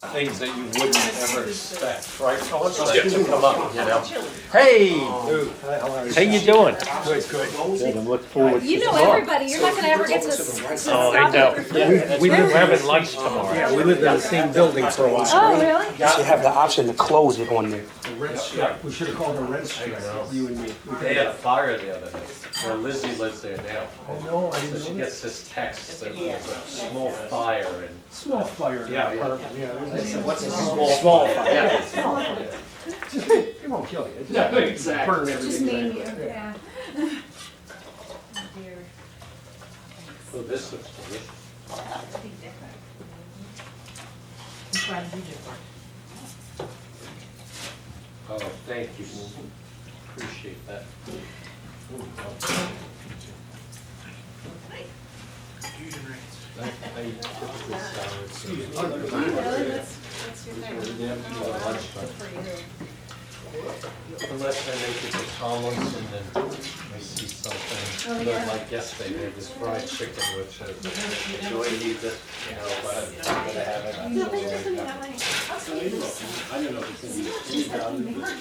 things that you wouldn't ever expect, right? So let's get to come up, you know. Hey, how you doing? Good. Good, I'm looking forward to You know tomorrow. everybody, you're not gonna ever get to stop I know. We're having lunch tomorrow. Yeah, we lived in the same building for a while. Oh, really? You should have the option to close it on there. We should have called her Red Street, you and me. They had a fire the other day. Well, Lizzie lives there now. Oh, no, I So didn't she know gets this text that there's a small fire and. Small fire. Yeah, yeah. What's a Small fire. Yeah. It won't kill you. It's Yeah, exactly. burn Just everything. name you, yeah. Oh, this looks delicious. Oh, thank you. Appreciate that. I typically salad, so What's your thing? unless I make it to Tomlinson and I see something, but like yesterday, they had this fried chicken, which is, enjoy you just, you know, but I'm gonna have it. I don't know if it's in the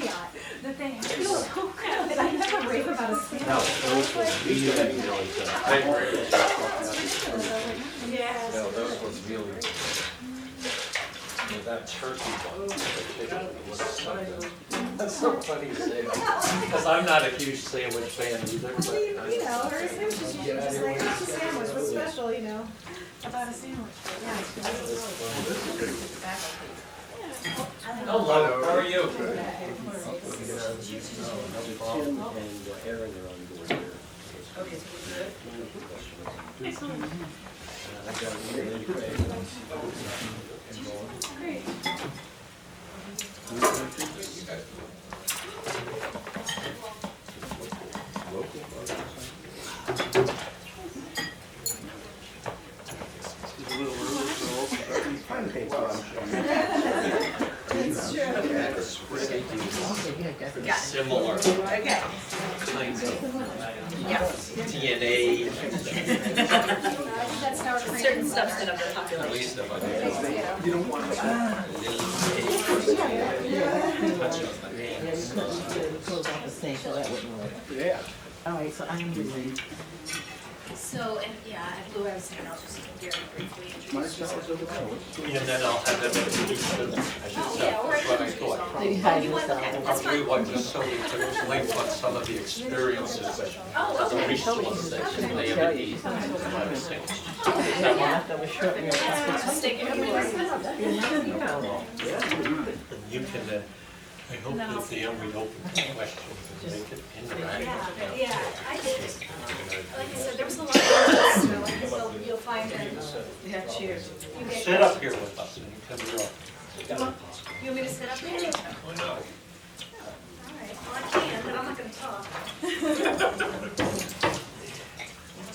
that they have so good. I never rave about a sandwich. No, those were really good. Yes. No, those were really good. And that turkey one, the chicken was so good. That's so funny you say that, because I'm not a huge sandwich fan either, but. You know, her sandwich is usually just like, it's a sandwich, what's special, you know, about a sandwich? Hello, how are you? Tim and Aaron are on board here. Okay, so great. Similar Okay. kinds of DNA, That's our certain subset of the at population. least if I do. You don't want to. Close off the sink, so that wouldn't work. Yeah. All right, so I'm ready. So, and yeah, I blew everything else, just very briefly introduce yourself. And then I'll have them introduce them. Oh, yeah, or I That's what I can introduce thought. all. Maybe Oh, hide you want, this okay, out. that's I'll do fine. one just so we can explain what some of the experiences that Oh, the okay. resources that they have need. That was short. Just take it. You can, I hope at the end we open to questions and make it interactive. Yeah, I did. Like I said, there was a lot of questions, so like, you'll find that. We have cheers. You get Sit up here with us and you can be up. You want me to sit up here? Oh, no. All right, well, I can, but I'm not gonna talk.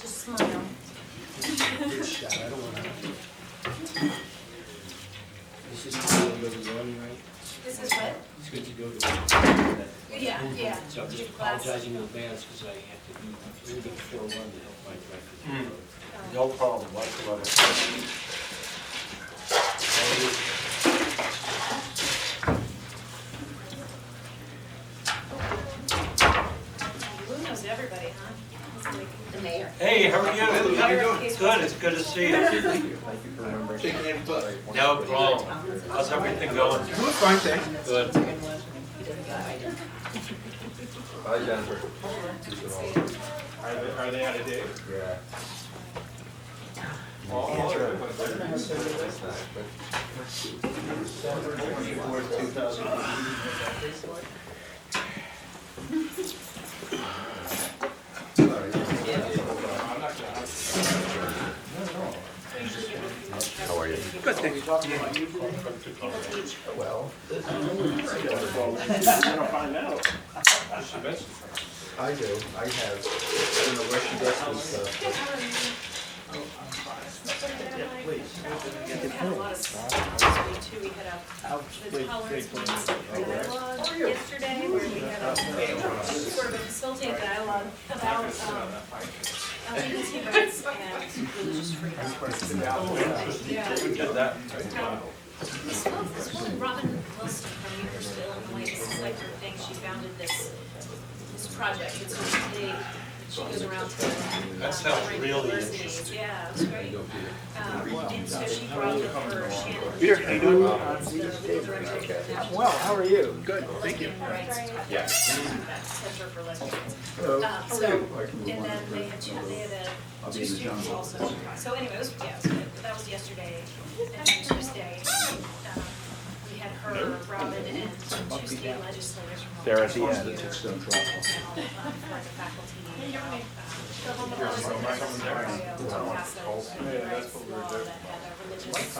Just smile. Good shot, I don't want to. This is the go to one, right? This is what? It's good to go to one. Yeah. So I'm just Your glass. apologizing in advance because I have to be moving before one to help my director. No problem whatsoever. Lou knows everybody, huh? He's like the mayor. Hey, how are you? Good. Good, it's good to see you. No problem. How's everything going? Good, fine, thanks. Good. Hi, Jennifer. Are they out of date? Yeah. December 24th, 2000. How are you? Good, thanks. Well, Gonna find out. I do. I have. I don't know where she gets this stuff. We had a lot of stuff too. We had the tolerance dialogue yesterday, where we had a sort of a facilitated dialogue about LGBT rights and religious freedom. Yeah. We did that. We spoke project. It's she goes around to That sounds different really universities. interesting. Yeah, it's great. And so she brought with her Shannon. Peter, how you doing? who's the director of the National Well, how are you? Good, thank you. Lesbian Rights Project, Yeah. that Center for Lesbians. And then they had two students also. So anyway, it was good. That was yesterday. And then Tuesday, we had her, Robin, and two state legislators from. There at the end. For the faculty.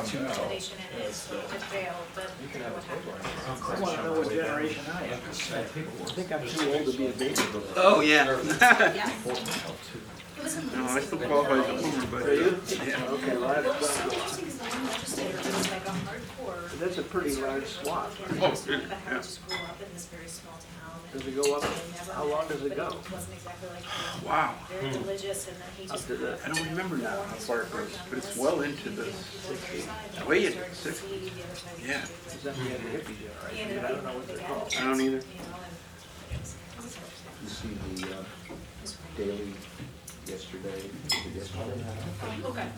Intimidation in it, so it failed, but what happened? I want to know what generation I am. I think I'm too old to be a baby boomer. Oh, yeah. Yeah. No, I still qualify as a boomer, but. Are you? Yeah. Okay, well, Well, it's so interesting because the one legislator was like a hardcore. that's a pretty large swath. And Oh, just yeah, about how yeah. to just grow up in this very small town. and Does it go up? they never How long met, does it but go? It wasn't exactly like her. Wow. Very religious, and then he just. to that. I don't remember now how far it goes, but it's well into the way it is. Yeah. Is that the hippie He generation? ended I up don't know what being they're a called. big I don't either. advocate, you know, and it was interesting. You see the daily yesterday? Okay.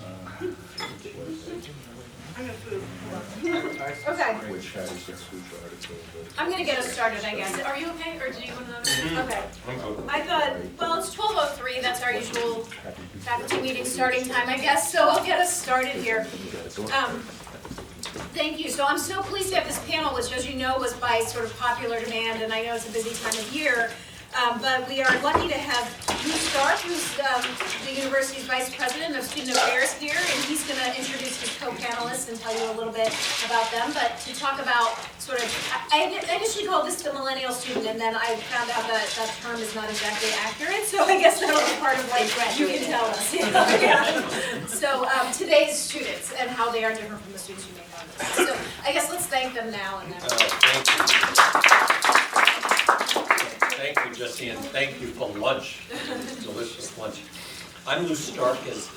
Which had a huge article. I'm gonna get us started, I guess. Are you okay, or do you want to? Okay. I thought, well, it's 12:03, that's our usual faculty meeting starting time, I guess, so I'll get us started here. Thank you. So I'm so pleased to have this panel, which, as you know, was by sort of popular demand, and I know it's a busy time of year. But we are lucky to have Lou Stark, who's the university's vice president of student affairs here, and he's going to introduce his co-panelists and tell you a little bit about them. But to talk about sort of, I initially called this the millennial student, and then I found out that that term is not exactly accurate. So I guess that'll be part of what you can tell us. Yeah. So today's students and how they are different from the students you may know. So I guess let's thank them now and then. Thank you, Jesse, and thank you for lunch, delicious lunch. I'm Lou Stark, as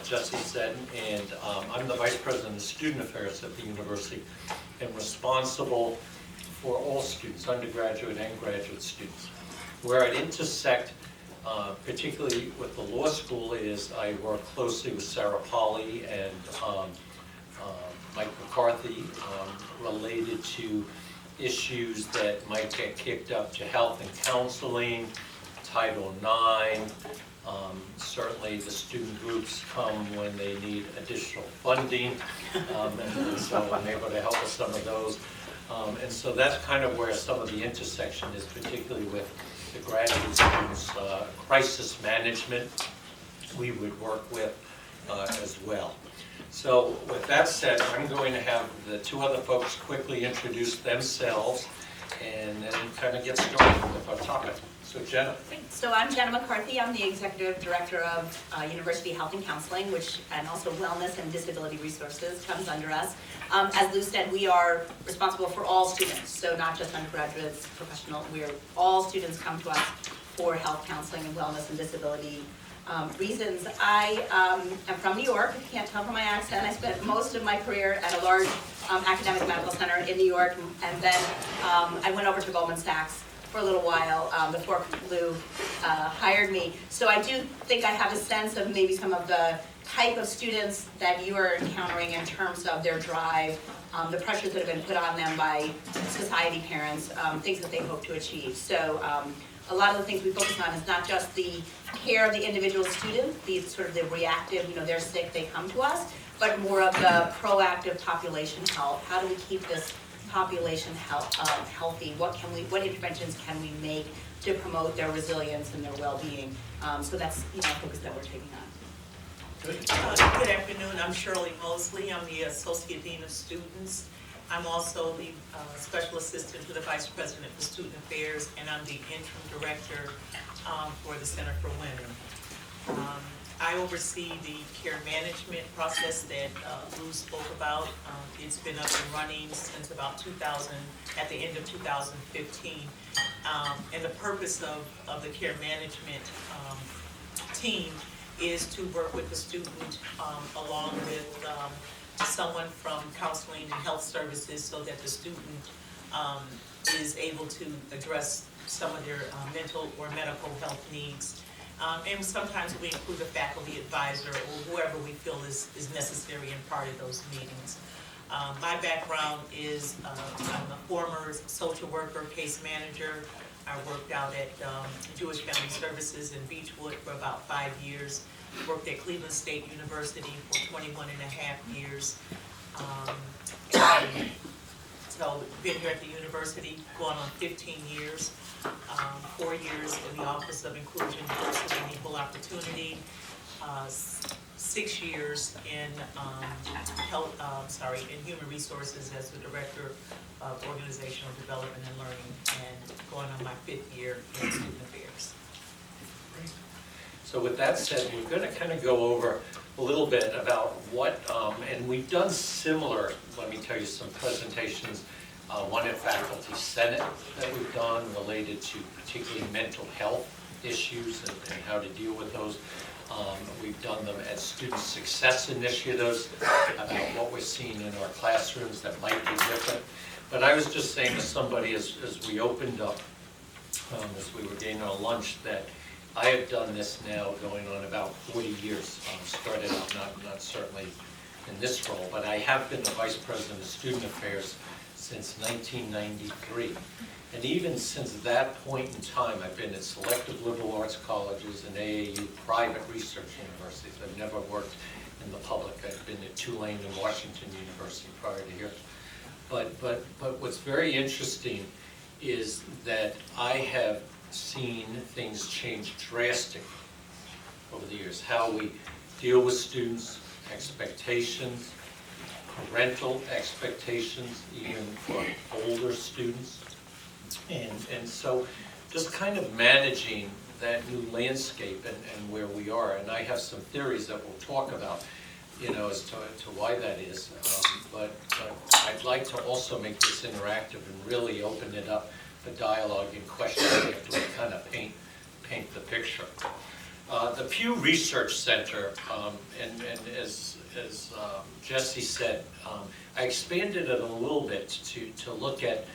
Jesse said, and I'm the Vice President of Student Affairs at the university and responsible for all students, undergraduate and graduate students. Where I'd intersect, particularly with the law school, is I work closely with Sarah Polly and Mike McCarthy related to issues that might get kicked up to health and counseling, Title IX. Certainly the student groups come when they need additional funding, and so I'm able to help with some of those. And so that's kind of where some of the intersection is, particularly with the graduate students. Crisis management we would work with as well. So with that said, I'm going to have the two other folks quickly introduce themselves and then kind of get started with our topic. So Jenna. So I'm Jenna McCarthy. I'm the Executive Director of University Health and Counseling, and also Wellness and Disability Resources comes under us. As Lou said, we are responsible for all students, so not just undergraduates, professional. All students come to us for health counseling and wellness and disability reasons. I am from New York. If you can't tell from my accent, I spent most of my career at a large academic medical center in New York, and then I went over to Goldman Sachs for a little while before Lou hired me. So I do think I have a sense of maybe some of the type of students that you are encountering in terms of their drive, the pressures that have been put on them by society, parents, things that they hope to achieve. So a lot of the things we focus on is not just the care of the individual student, the sort of the reactive, they're sick, they come to us, but more of the proactive population health. How do we keep this population healthy? What interventions can we make to promote their resilience and their well-being? So that's a focus that we're taking on. Good afternoon. I'm Shirley Mosley. I'm the Associate Dean of Students. I'm also the Special Assistant to the Vice President for Student Affairs, and I'm the Interim Director for the Center for Women. I oversee the care management process that Lou spoke about. It's been up and running since about 2000, at the end of 2015. And the purpose of the care management team is to work with the student along with someone from counseling and health services so that the student is able to address some of their mental or medical health needs. And sometimes we include a faculty advisor or whoever we feel is necessary in part of those meetings. My background is I'm a former social worker, case manager. I worked out at Jewish Family Services in Beechwood for about 5 years. Worked at Cleveland State University for 21 and a half years. So been here at the university going on 15 years. 4 years in the Office of Inclusion, Diversity, and Equal Opportunity. 6 years in in human resources as the director of organizational development and learning, and going on my 5th year in student affairs. So with that said, we're going to kind of go over a little bit about what, and we've done similar, let me tell you, some presentations, one at Faculty Senate that we've done related to particularly mental health issues and how to deal with those. We've done them at student success initiatives about what we're seeing in our classrooms that might be different. But I was just saying to somebody as we opened up, as we were getting our lunch, that I have done this now going on about 40 years. Started out not certainly in this role, but I have been the Vice President of Student Affairs since 1993. And even since that point in time, I've been at selective liberal arts colleges and AAU private research universities. I've never worked in the public. I've been at Tulane and Washington University prior to here. But what's very interesting is that I have seen things change drastically over the years. How we deal with students, expectations, parental expectations, even for older students. And so just kind of managing that new landscape and where we are. And I have some theories that we'll talk about, as to why that is. But I'd like to also make this interactive and really open it up for dialogue and questions after we kind of paint the picture. The Pew Research Center, and as Jesse said, I expanded it a little bit to look at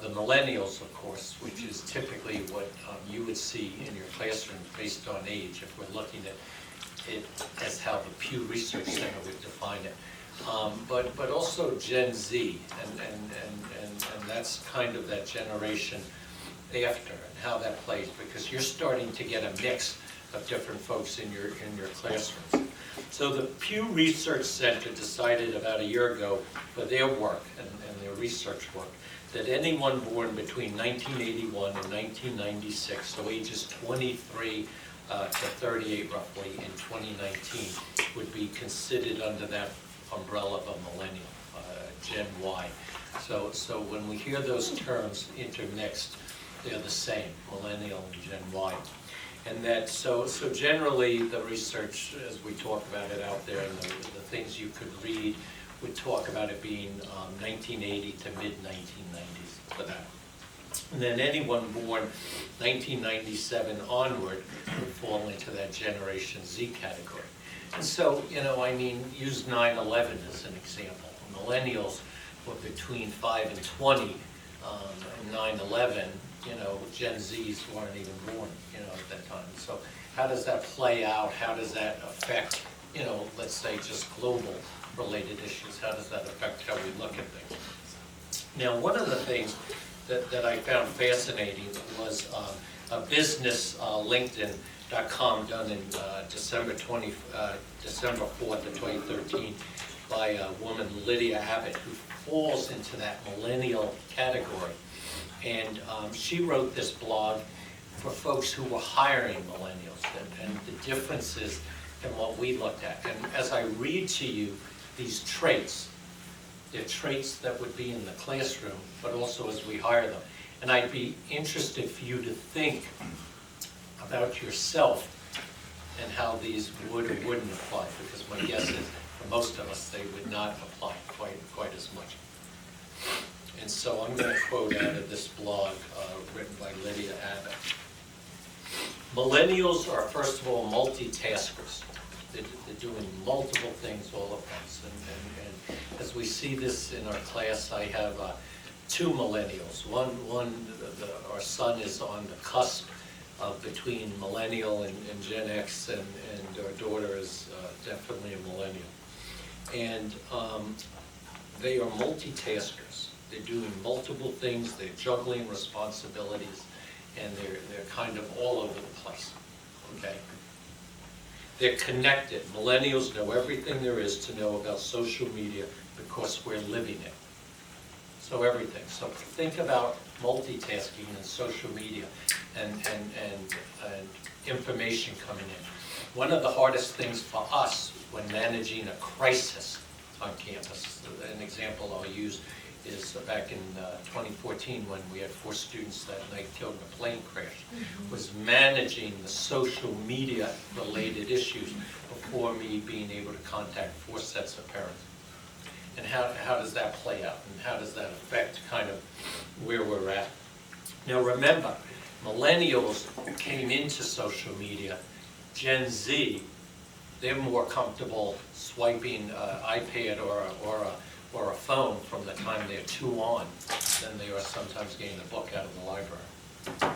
the millennials, of course, which is typically what you would see in your classroom based on age, if we're looking at it as how the Pew Research Center would define it. But also Gen Z, and that's kind of that generation after, and how that plays, because you're starting to get a mix of different folks in your classrooms. So the Pew Research Center decided about a year ago for their work and their research work that anyone born between 1981 and 1996, so ages 23 to 38 roughly in 2019, would be considered under that umbrella of a millennial, Gen Y. So when we hear those terms intermixed, they're the same, millennial and Gen Y. And that, so generally the research, as we talk about it out there, and the things you could read, would talk about it being 1980 to mid-1990s for that. And then anyone born 1997 onward would fall into that Generation Z category. And so, use 9/11 as an example. Millennials were between 5 and 20 in 9/11. Gen Zs weren't even born, at that time. So how does that play out? How does that affect, let's say just global related issues? How does that affect how we look at things? Now, one of the things that I found fascinating was a business LinkedIn.com done in December 4th of 2013 by a woman, Lydia Abbott, who falls into that millennial category. And she wrote this blog for folks who were hiring millennials and the differences in what we looked at. And as I read to you these traits, they're traits that would be in the classroom, but also as we hire them. And I'd be interested for you to think about yourself and how these would or wouldn't apply, because my guess is for most of us they would not apply quite as much. And so I'm going to quote out of this blog written by Lydia Abbott. Millennials are, first of all, multitaskers. They're doing multiple things all at once. And as we see this in our class, I have two millennials. Our son is on the cusp of between millennial and Gen X, and our daughter is definitely a millennial. And they are multitaskers. They're doing multiple things, they're juggling responsibilities, and they're kind of all over the place, okay? They're connected. Millennials know everything there is to know about social media because we're living it. So everything. So think about multitasking and social media and information coming in. One of the hardest things for us when managing a crisis on campus, an example I'll use is back in 2014 when we had 4 students that night killed in a plane crash, was managing the social media related issues before me being able to contact 4 sets of parents. And how does that play out, and how does that affect kind of where we're at? Now remember, millennials came into social media. Gen Z, they're more comfortable swiping an iPad or a phone from the time they're 2 on than they are sometimes getting a book out of the library.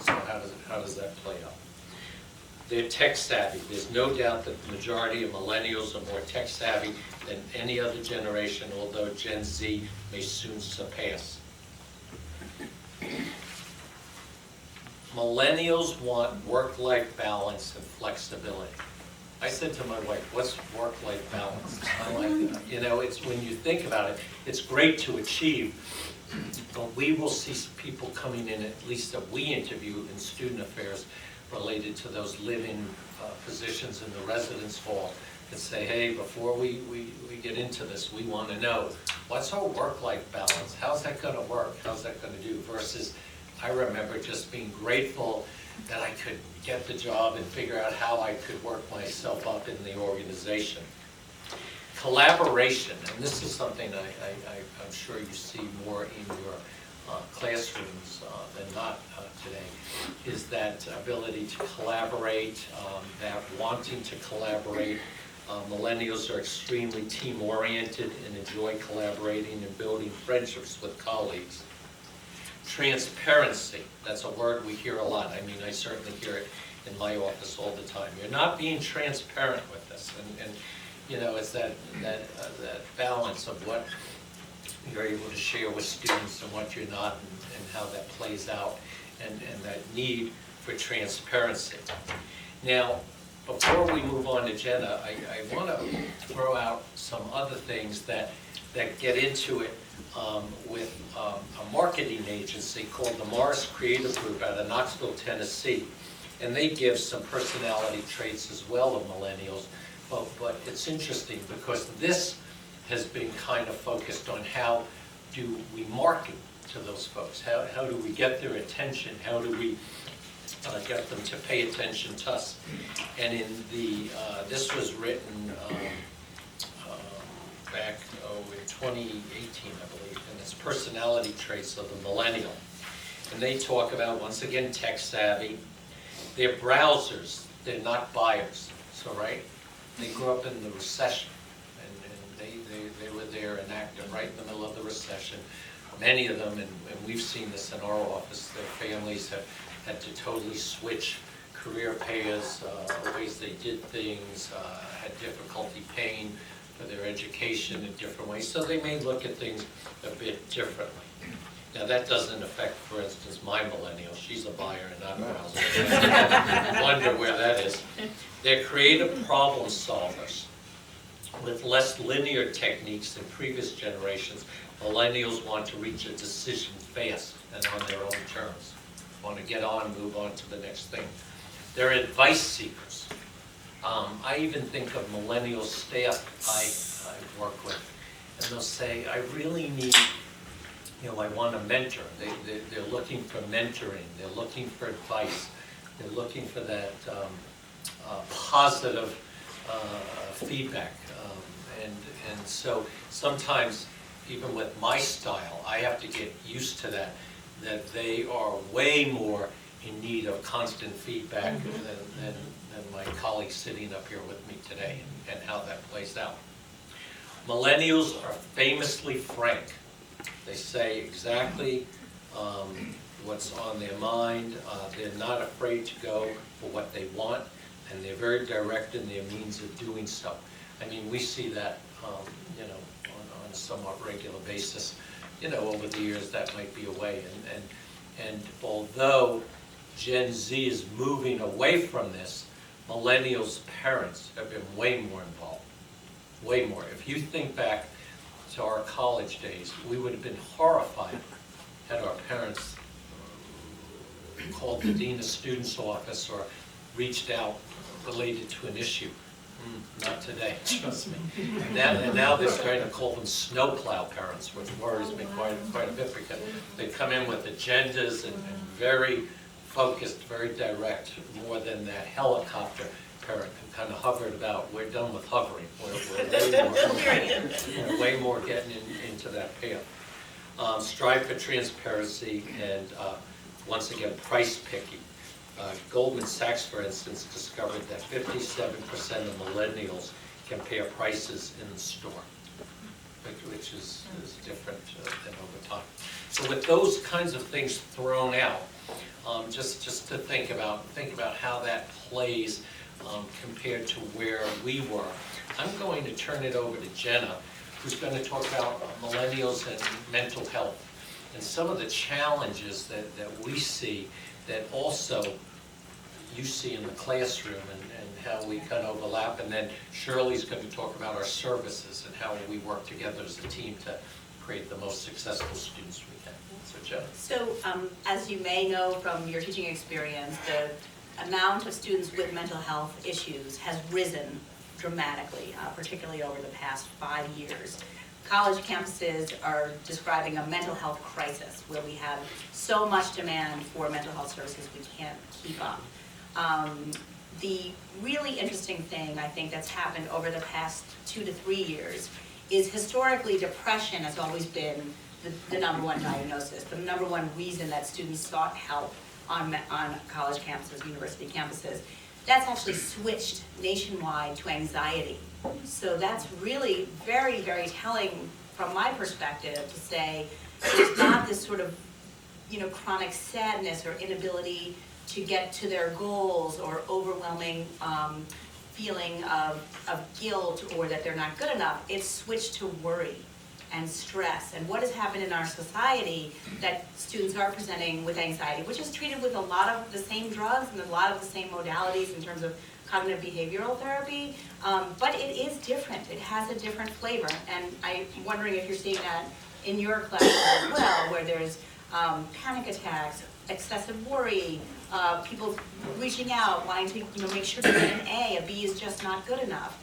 So how does that play out? They're tech savvy. There's no doubt that the majority of millennials are more tech savvy than any other generation, although Gen Z may soon surpass. Millennials want work-life balance and flexibility. I said to my wife, what's work-life balance? I like, you know, it's when you think about it, it's great to achieve, but we will see some people coming in, at least that we interview in student affairs, related to those living positions in the residence hall, that say, hey, before we get into this, we want to know, what's our work-life balance? How's that going to work? How's that going to do? Versus, I remember just being grateful that I could get the job and figure out how I could work myself up in the organization. Collaboration, and this is something I'm sure you see more in your classrooms than not today, is that ability to collaborate, that wanting to collaborate. Millennials are extremely team-oriented and enjoy collaborating and building friendships with colleagues. Transparency, that's a word we hear a lot. I mean, I certainly hear it in my office all the time. You're not being transparent with this, and you know, it's that balance of what you're able to share with students and what you're not, and how that plays out, and that need for transparency. Now, before we move on to Jenna, I want to throw out some other things that get into it with a marketing agency called the Morris Creative Group out of Knoxville, Tennessee. And they give some personality traits as well of millennials. But it's interesting because this has been kind of focused on how do we market to those folks? How do we get their attention? How do we get them to pay attention to us? And in the, this was written back in 2018, I believe, and it's personality traits of the millennial. And they talk about, once again, tech savvy. They're browsers, they're not buyers. So, right, they grew up in the recession, and they were there and active right in the middle of the recession. Many of them, and we've seen this in our office, their families have had to totally switch career paths, ways they did things, had difficulty paying for their education in different ways. So they may look at things a bit differently. Now that doesn't affect, for instance, my millennial. She's a buyer and not a browser. I wonder where that is. They're creative problem solvers. With less linear techniques than previous generations, millennials want to reach a decision fast and on their own terms. Want to get on, move on to the next thing. They're advice seekers. I even think of millennial staff I work with, and they'll say, I really need, you know, I want a mentor. They're looking for mentoring. They're looking for advice. They're looking for that positive feedback. And so sometimes, even with my style, I have to get used to that they are way more in need of constant feedback than my colleagues sitting up here with me today, and how that plays out. Millennials are famously frank. They say exactly what's on their mind. They're not afraid to go for what they want, and they're very direct in their means of doing so. I mean, we see that, you know, on a somewhat regular basis. You know, over the years that might be a way. And although Gen Z is moving away from this, millennials' parents have been way more involved, way more. If you think back to our college days, we would have been horrified had our parents called the Dean of Students office or reached out related to an issue. Not today, trust me. And now they're starting to call them snowplow parents, which worries me quite a bit because they come in with agendas and very focused, very direct, more than that helicopter parent who kind of hovered about. We're done with hovering. We're way more getting into that path. Strive for transparency and, once again, price picking. Goldman Sachs, for instance, discovered that 57% of millennials compare prices in the store, which is different than over time. So with those kinds of things thrown out, just to think about how that plays compared to where we were, I'm going to turn it over to Jenna, who's going to talk about millennials and mental health and some of the challenges that we see that also you see in the classroom and how we kind of overlap. And then Shirley's going to talk about our services and how we work together as a team to create the most successful students we can. So Jenna. So as you may know from your teaching experience, the amount of students with mental health issues has risen dramatically, particularly over the past 5 years. College campuses are describing a mental health crisis where we have so much demand for mental health services we can't keep up. The really interesting thing I think that's happened over the past 2 to 3 years is historically depression has always been the #1 diagnosis, the #1 reason that students sought help on college campuses, university campuses. That's actually switched nationwide to anxiety. So that's really very, very telling from my perspective to say there's not this sort of, you know, chronic sadness or inability to get to their goals or overwhelming feeling of guilt or that they're not good enough. It's switched to worry and stress. And what has happened in our society that students are presenting with anxiety, which is treated with a lot of the same drugs and a lot of the same modalities in terms of cognitive behavioral therapy, but it is different. It has a different flavor. And I'm wondering if you're seeing that in your classes as well, where there's panic attacks, excessive worry, people reaching out, wanting to make sure to get an A B is just not good enough.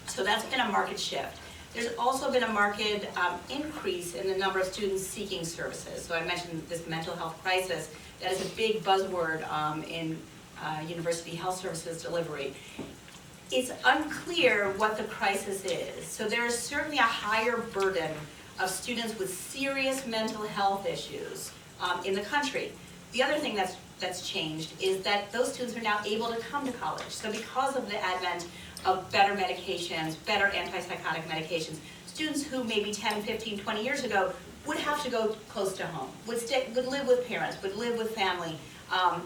So that's been a market shift. There's also been a market increase in the number of students seeking services. So I mentioned this mental health crisis. That is a big buzzword in university health services delivery. It's unclear what the crisis is. So there is certainly a higher burden of students with serious mental health issues in the country. The other thing that's changed is that those students are now able to come to college. So because of the advent of better medications, better antipsychotic medications, students who maybe 10, 15, 20 years ago would have to go close to home, would live with parents, would live with family,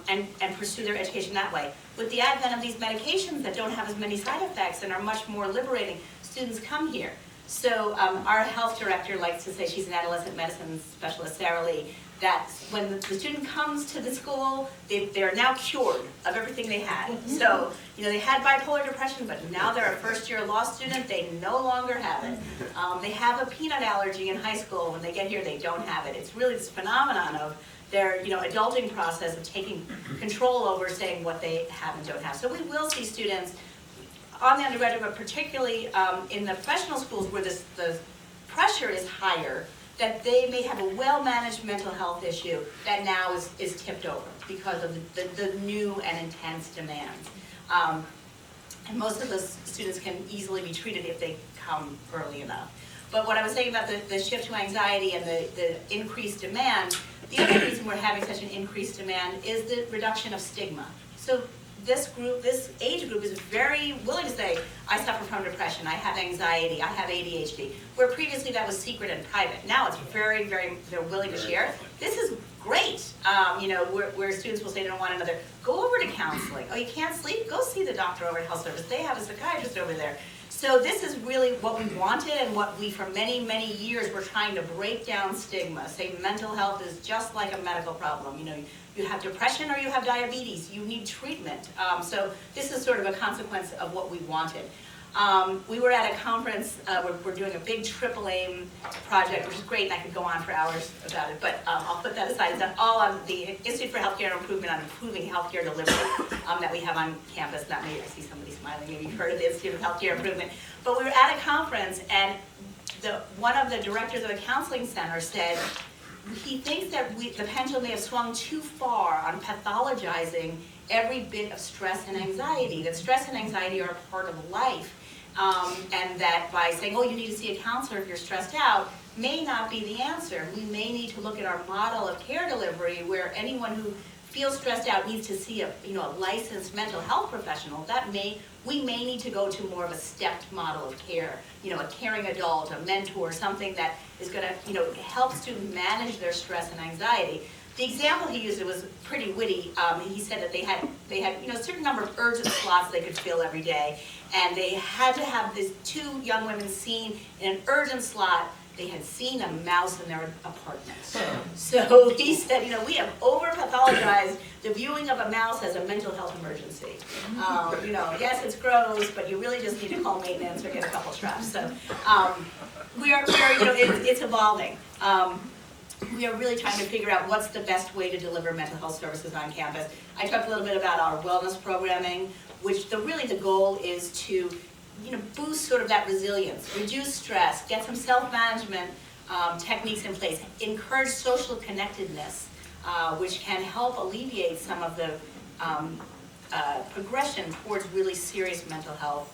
and pursue their education that way. With the advent of these medications that don't have as many side effects and are much more liberating, students come here. So our health director likes to say, she's an adolescent medicine specialist, Sarah Lee, that when the student comes to the school, they're now cured of everything they had. So, they had bipolar depression, but now they're a first-year law student, they no longer have it. They have a peanut allergy in high school. When they get here, they don't have it. It's really this phenomenon of their adulting process of taking control over saying what they have and don't have. So we will see students on the undergraduate, but particularly in the professional schools where the pressure is higher, that they may have a well-managed mental health issue that now is tipped over because of the new and intense demands. And most of those students can easily be treated if they come early enough. But what I was saying about the shift to anxiety and the increased demand, the other reason we're having such an increased demand is the reduction of stigma. So this group, this age group is very willing to say, I suffer from depression, I have anxiety, I have ADHD, where previously that was secret and private. Now it's very, they're willing to share. This is great, you know, where students will say to one another, go over to counseling. Oh, you can't sleep? Go see the doctor over at Health Service. They have a psychiatrist over there. So this is really what we wanted and what we, for many, many years, were trying to break down stigma. Say mental health is just like a medical problem. You know, you have depression or you have diabetes. You need treatment. So this is sort of a consequence of what we wanted. We were at a conference, we're doing a big triple aim project, which is great, and I could go on for hours about it, but I'll put that aside. It's all on the Institute for Healthcare Improvement on improving healthcare delivery that we have on campus. Not maybe I see somebody smiling, maybe you've heard of the Institute of Healthcare Improvement. But we were at a conference, and one of the directors of the counseling center said he thinks that the pendulum may have swung too far on pathologizing every bit of stress and anxiety, that stress and anxiety are a part of life. And that by saying, oh, you need to see a counselor if you're stressed out, may not be the answer. We may need to look at our model of care delivery where anyone who feels stressed out needs to see a licensed mental health professional. We may need to go to more of a stepped model of care, a caring adult, a mentor, something that is going to help students manage their stress and anxiety. The example he used, it was pretty witty. He said that they had a certain number of urgent slots they could fill every day, and they had to have these two young women seen in an urgent slot. They had seen a mouse in their apartment. So he said, we have over-pathologized the viewing of a mouse as a mental health emergency. Yes, it's gross, but you really just need to call maintenance or get a couple straps. So it's evolving. We are really trying to figure out what's the best way to deliver mental health services on campus. I talked a little bit about our wellness programming, which really the goal is to boost sort of that resilience, reduce stress, get some self-management techniques in place, encourage social connectedness, which can help alleviate some of the progression towards really serious mental health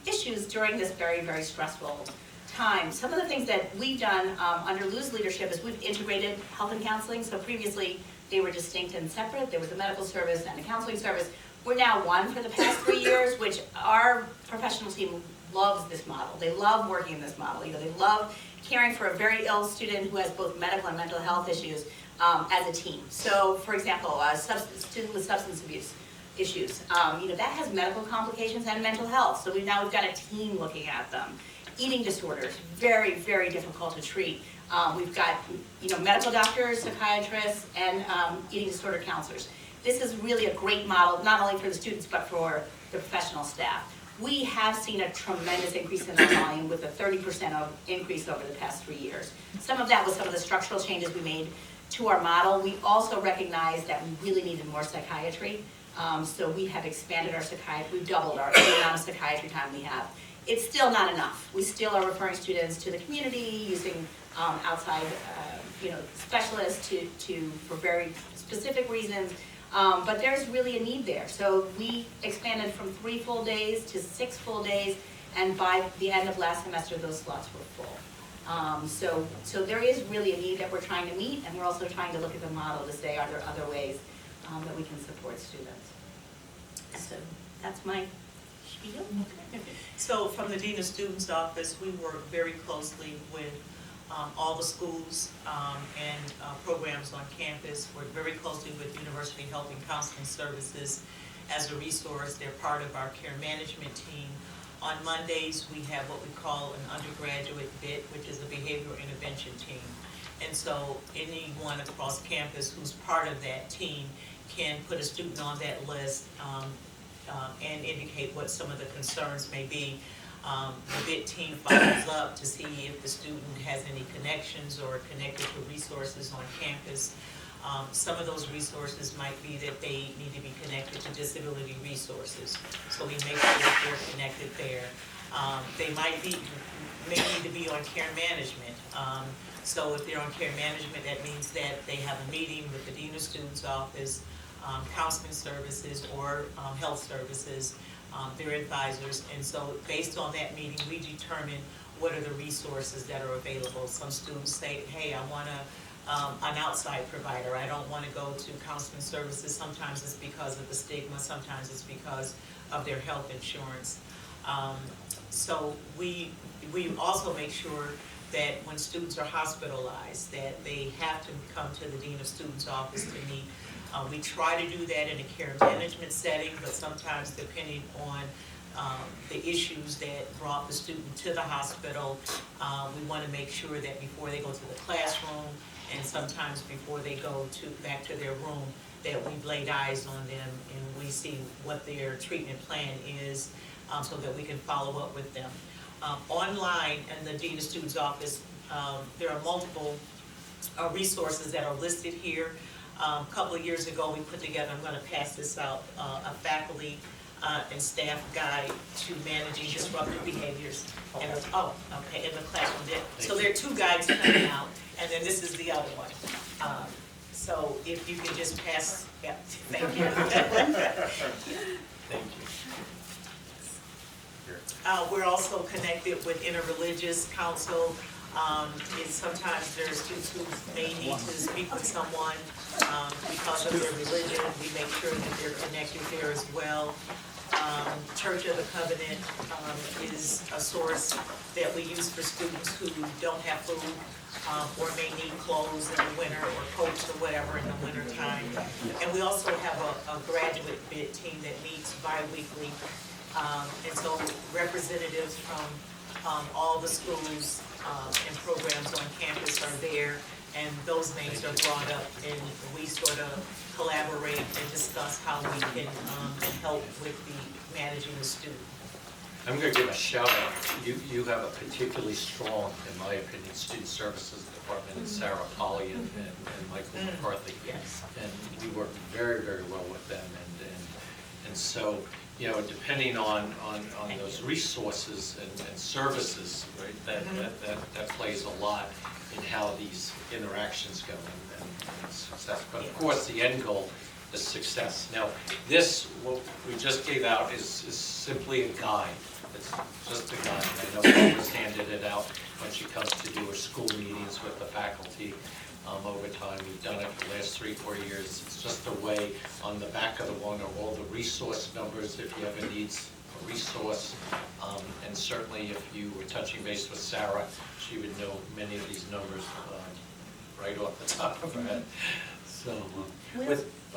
issues during this very, very stressful time. Some of the things that we've done under Lou's leadership is we've integrated health and counseling. So previously they were distinct and separate. There was a medical service and a counseling service. We're now one for the past 3 years, which our professional team loves this model. They love working in this model. They love caring for a very ill student who has both medical and mental health issues as a team. So, for example, a student with substance abuse issues, that has medical complications and mental health. So we've got a team looking at them. Eating disorders, very, very difficult to treat. We've got, medical doctors, psychiatrists, and eating disorder counselors. This is really a great model, not only for the students, but for the professional staff. We have seen a tremendous increase in our volume with a 30% increase over the past 3 years. Some of that was some of the structural changes we made to our model. We also recognized that we really needed more psychiatry. So we have expanded our psychiatry. We've doubled the amount of psychiatry time we have. It's still not enough. We still are referring students to the community, using outside specialists for very specific reasons. But there's really a need there. So we expanded from 3 full days to 6 full days, and by the end of last semester, those slots were full. So there is really a need that we're trying to meet, and we're also trying to look at the model to say, are there other ways that we can support students? So that's my spiel. So from the Dean of Students Office, we work very closely with all the schools and programs on campus. Work very closely with University Health and Counseling Services as a resource. They're part of our care management team. On Mondays, we have what we call an undergraduate BIT, which is a behavioral intervention team. And so anyone across campus who's part of that team can put a student on that list and indicate what some of the concerns may be. The BIT team follows up to see if the student has any connections or connected to resources on campus. Some of those resources might be that they need to be connected to disability resources, so we make sure that they're connected there. They may need to be on care management. So if they're on care management, that means that they have a meeting with the Dean of Students Office, counseling services, or health services, their advisors. And so based on that meeting, we determine what are the resources that are available. Some students say, hey, I want to an outside provider. I don't want to go to counseling services. Sometimes it's because of the stigma, sometimes it's because of their health insurance. So we also make sure that when students are hospitalized, that they have to come to the Dean of Students' office to meet. We try to do that in a care management setting, but sometimes depending on the issues that brought the student to the hospital, we want to make sure that before they go to the classroom and sometimes before they go back to their room, that we've laid eyes on them and we see what their treatment plan is, so that we can follow up with them. Online in the Dean of Students office, there are multiple resources that are listed here. A couple of years ago, we put together, I'm going to pass this out, a faculty and staff guide to managing disruptive behaviors. And okay, in the classroom. So there are 2 guides coming out, and then this is the other one. So if you can just pass, yeah, thank you. Thank you. We're also connected with Interreligious Council. Sometimes there are students who may need to speak with someone because of their religion. We make sure that they're connected there as well. Church of the Covenant is a source that we use for students who don't have food or may need clothes in the winter or coats or whatever in the winter time. And we also have a graduate bid team that meets bi-weekly. And so representatives from all the schools and programs on campus are there, and those names are brought up, and we sort of collaborate and discuss how we can help with the managing the student. I'm going to give a shout out. You have a particularly strong, in my opinion, student services department in Sarah Polly and Michael McCarthy. Yes. And we work very, very well with them. And so, you know, depending on those resources and services, right, that plays a lot in how these interactions go and success. But of course, the end goal is success. Now, this, what we just gave out is simply a guide. It's just a guide. I know Barbara's handed it out when she comes to do her school meetings with the faculty over time. We've done it for the last 3-4 years. It's just a way, on the back of the one are all the resource numbers if you ever need a resource. And certainly if you were touching base with Sarah, she would know many of these numbers right off the top of her head. So,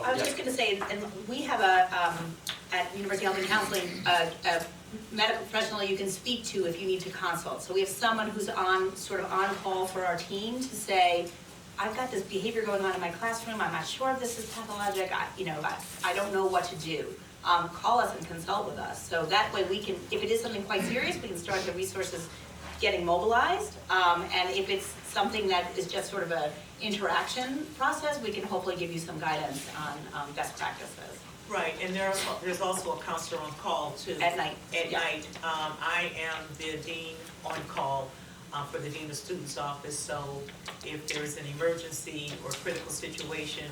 I was just going to say, and we have at University Health and Counseling, a medical professional you can speak to if you need to consult. So we have someone who's sort of on call for our team to say, I've got this behavior going on in my classroom, I'm not sure if this is pathologic, I don't know what to do. Call us and consult with us. So that way we can, if it is something quite serious, we can start the resources getting mobilized. And if it's something that is just sort of an interaction process, we can hopefully give you some guidance on best practices. Right, and there's also a counselor on call too. At night. At night. I am the dean on call for the Dean of Students office, so if there's an emergency or critical situation,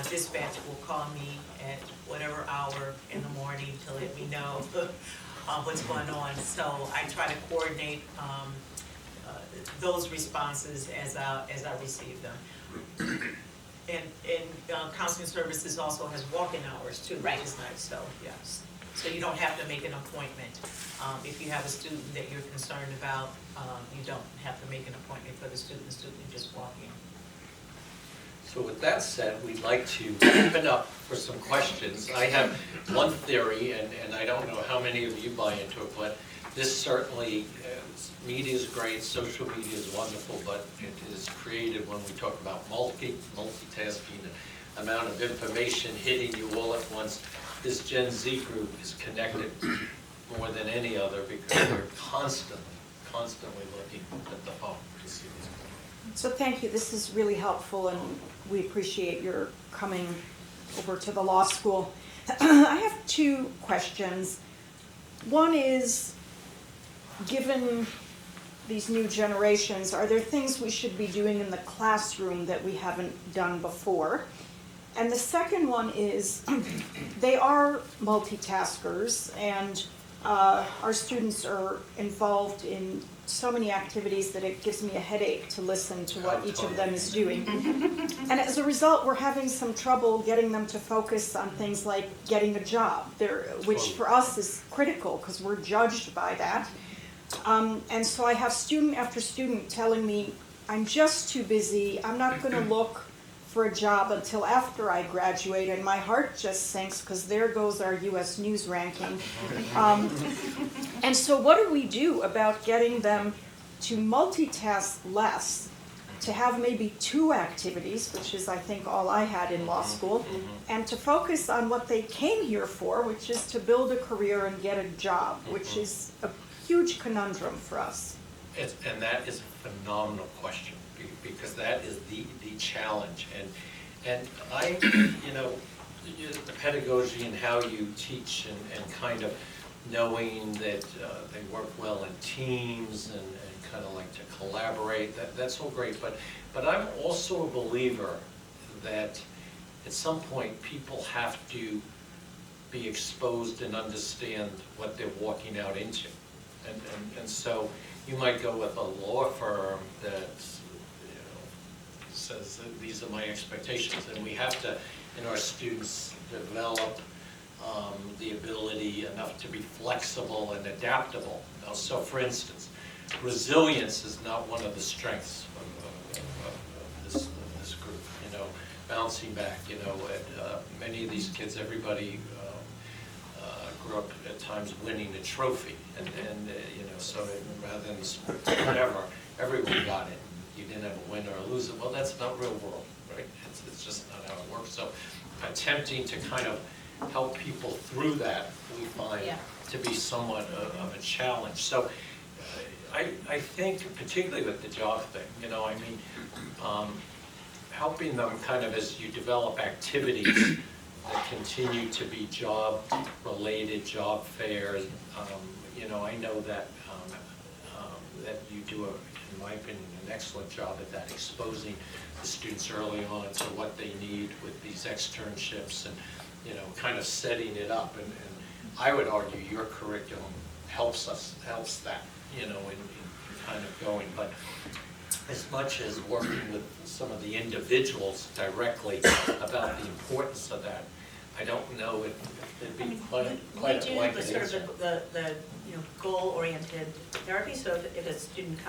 dispatch will call me at whatever hour in the morning to let me know what's going on. So I try to coordinate those responses as I receive them. And counseling services also has walk-in hours too, which is nice, so yes. So you don't have to make an appointment. If you have a student that you're concerned about, you don't have to make an appointment for the student can just walk in. So with that said, we'd like to open up for some questions. I have one theory, and I don't know how many of you buy into it, but this certainly, media is great, social media is wonderful, but it is creative when we talk about multitasking, the amount of information hitting you all at once. This Gen Z group is connected more than any other because they're constantly looking at the phone to see what's going on. So thank you, this is really helpful and we appreciate your coming over to the law school. I have 2 questions. One is, given these new generations, are there things we should be doing in the classroom that we haven't done before? And the second one is, they are multitaskers and our students are involved in so many activities that it gives me a headache to listen to what each of them is doing. And as a result, we're having some trouble getting them to focus on things like getting a job, which for us is critical because we're judged by that. And so I have student after student telling me, I'm just too busy, I'm not going to look for a job until after I graduate, and my heart just sinks because there goes our US News ranking. And so what do we do about getting them to multitask less, to have maybe 2 activities, which is I think all I had in law school, and to focus on what they came here for, which is to build a career and get a job, which is a huge conundrum for us. And that is a phenomenal question, because that is the challenge. And I, the pedagogy and how you teach and kind of knowing that they work well in teams and kind of like to collaborate, that's all great. But I'm also a believer that at some point people have to be exposed and understand what they're walking out into. And so you might go with a law firm that says that these are my expectations, and we have to, in our students, develop the ability enough to be flexible and adaptable. Now, so for instance, resilience is not one of the strengths of this group, bouncing back, and many of these kids, everybody grew up at times winning a trophy, and so rather than whatever, everyone got it. You didn't have a winner or a loser. Well, that's not real world, right? It's just not how it works. So attempting to kind of help people through that, we find to be somewhat of a challenge. So I think, particularly with the job thing, helping them kind of as you develop activities that continue to be job-related, job fairs. I know that that you do, in my opinion, an excellent job at that, exposing the students early on to what they need with these externships and, kind of setting it up. And I would argue your curriculum helps that, in kind of going. But as much as working with some of the individuals directly about the importance of that, I don't know if it'd be quite a blanket We do answer. sort of the goal-oriented therapy. So if a student comes